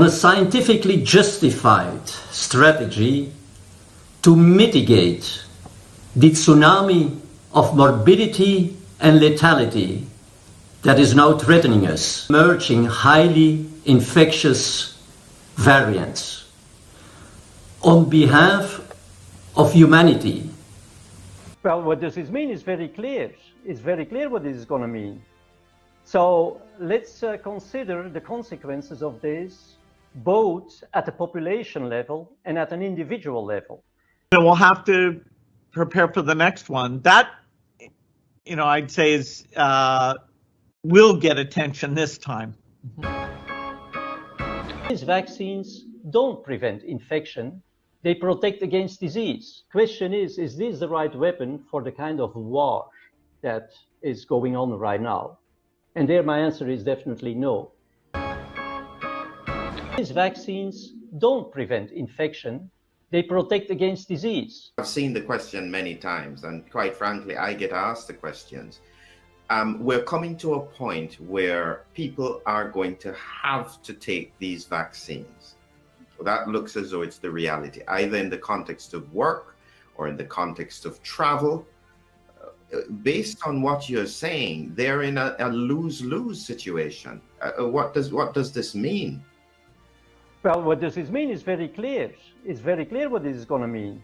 a scientifically justified strategy to mitigate the tsunami of morbidity and lethality that is now threatening us, emerging highly infectious variants. On behalf of humanity. Well, what does this mean is very clear. It's very clear what this is going to mean. So let's consider the consequences of this, both at the population level and at an individual level. So we'll have to prepare for the next one. That, I'd say is will get attention this time. These vaccines don't prevent infection. They protect against disease. Question is this the right weapon for the kind of war that is going on right now? And there my answer is definitely no. These vaccines don't prevent infection. They protect against disease. I've seen the question many times, and quite frankly, I get asked the questions. We're coming to a point where people are going to have to take these vaccines. That looks as though it's the reality, either in the context of work or in the context of travel. Based on what you're saying, they're in a lose-lose situation. What does this mean? Well, what does this mean is very clear. It's very clear what this is going to mean.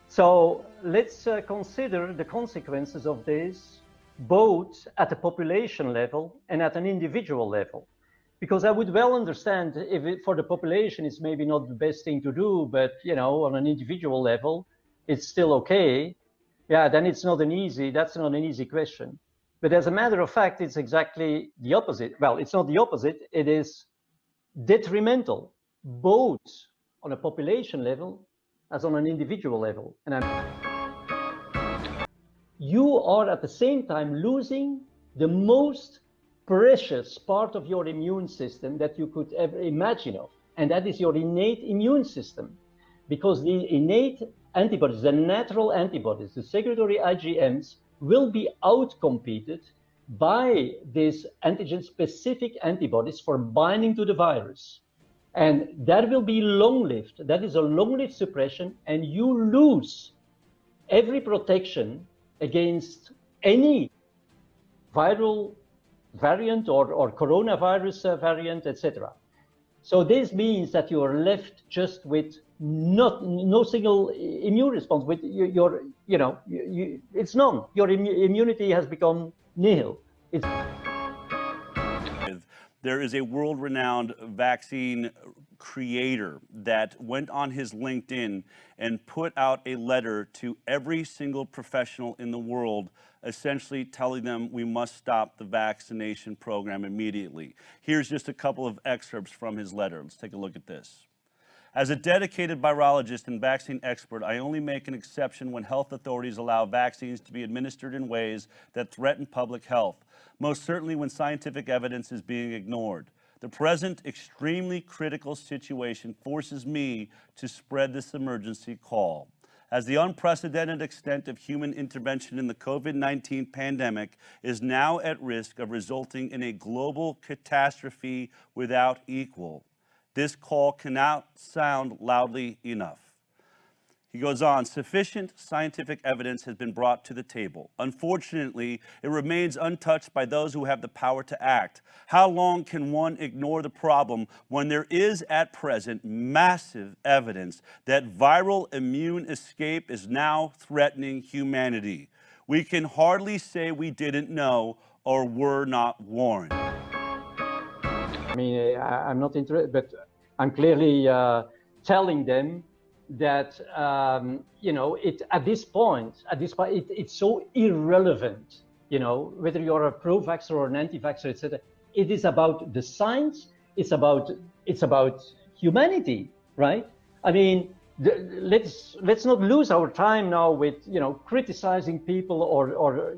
So let's consider the consequences of this, both at the population level and at an individual level. Because I would well understand if for the population it's maybe not the best thing to do, but on an individual level, it's still okay. Yeah, then that's not an easy question. But as a matter of fact, it's exactly the opposite. Well, it's not the opposite, it is detrimental, both on a population level as on an individual level. And you are at the same time losing the most precious part of your immune system that you could ever imagine of, and that is your innate immune system. Because the innate antibodies, the natural antibodies, the secretory IgMs, will be outcompeted by these antigen-specific antibodies for binding to the virus. And that will be long-lived. That is a long-lived suppression, and you lose every protection against any viral variant or coronavirus variant, etc. So this means that you are left just with no single immune response. With it's none. Your immunity has become nihil. There is a world-renowned vaccine creator that went on his LinkedIn and put out a letter to every single professional in the world, essentially telling them we must stop the vaccination program immediately. Here's just a couple of excerpts from his letter. Let's take a look at this. As a dedicated virologist and vaccine expert, I only make an exception when health authorities allow vaccines to be administered in ways that threaten public health, most certainly when scientific evidence is being ignored. The present extremely critical situation forces me to spread this emergency call. As the unprecedented extent of human intervention in the COVID-19 pandemic is now at risk of resulting in a global catastrophe without equal, this call cannot sound loudly enough. He goes on, sufficient scientific evidence has been brought to the table. Unfortunately, it remains untouched by those who have the power to act. How long can one ignore the problem when there is at present massive evidence that viral immune escape is now threatening humanity? We can hardly say we didn't know or were not warned. I mean, I'm not interested, but I'm clearly telling them that at this point, it's so irrelevant. Whether you're a pro-vaxxer or an anti-vaxxer, etc. It is about the science. It's about humanity, right? I mean, let's not lose our time now with criticizing people or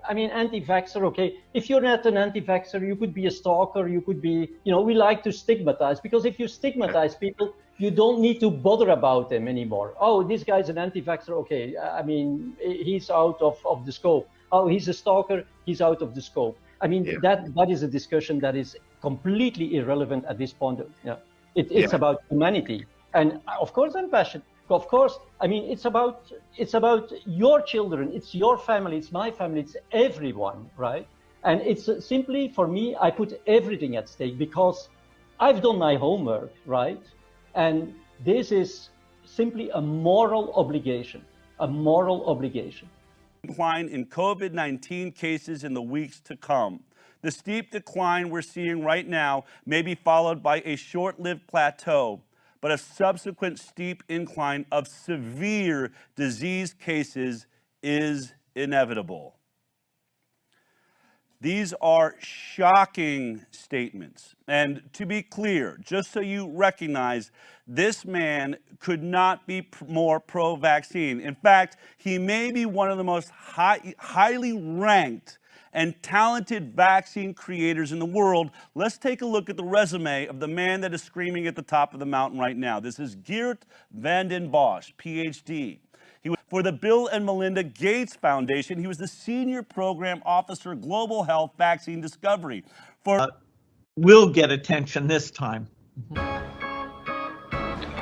I mean, anti-vaxxer. Okay, if you're not an anti-vaxxer, you could be a stalker. You could be we like to stigmatize, because if you stigmatize people, you don't need to bother about them anymore. Oh, this guy's an anti-vaxxer. Okay, I mean, he's out of the scope. Oh, he's a stalker. He's out of the scope. I mean, that is a discussion that is completely irrelevant at this point. Yeah. It's Yeah. about humanity. And of course I'm passionate. Of course, I mean, it's about your children, it's your family, it's my family, it's everyone, right? And it's simply, for me, I put everything at stake because I've done my homework, right? And this is simply a moral obligation, a moral obligation. Decline in COVID-19 cases in the weeks to come. The steep decline we're seeing right now may be followed by a short-lived plateau, but a subsequent steep incline of severe disease cases is inevitable. These are shocking statements. And to be clear, just so you recognize, this man could not be more pro-vaccine. In fact, he may be one of the most highly ranked and talented vaccine creators in the world. Let's take a look at the resume of the man that is screaming at the top of the mountain right now. This is Geert Vanden Bossche, PhD. For the Bill and Melinda Gates Foundation, he was the Senior Program Officer, Global Health Vaccine Discovery. Will get attention this time.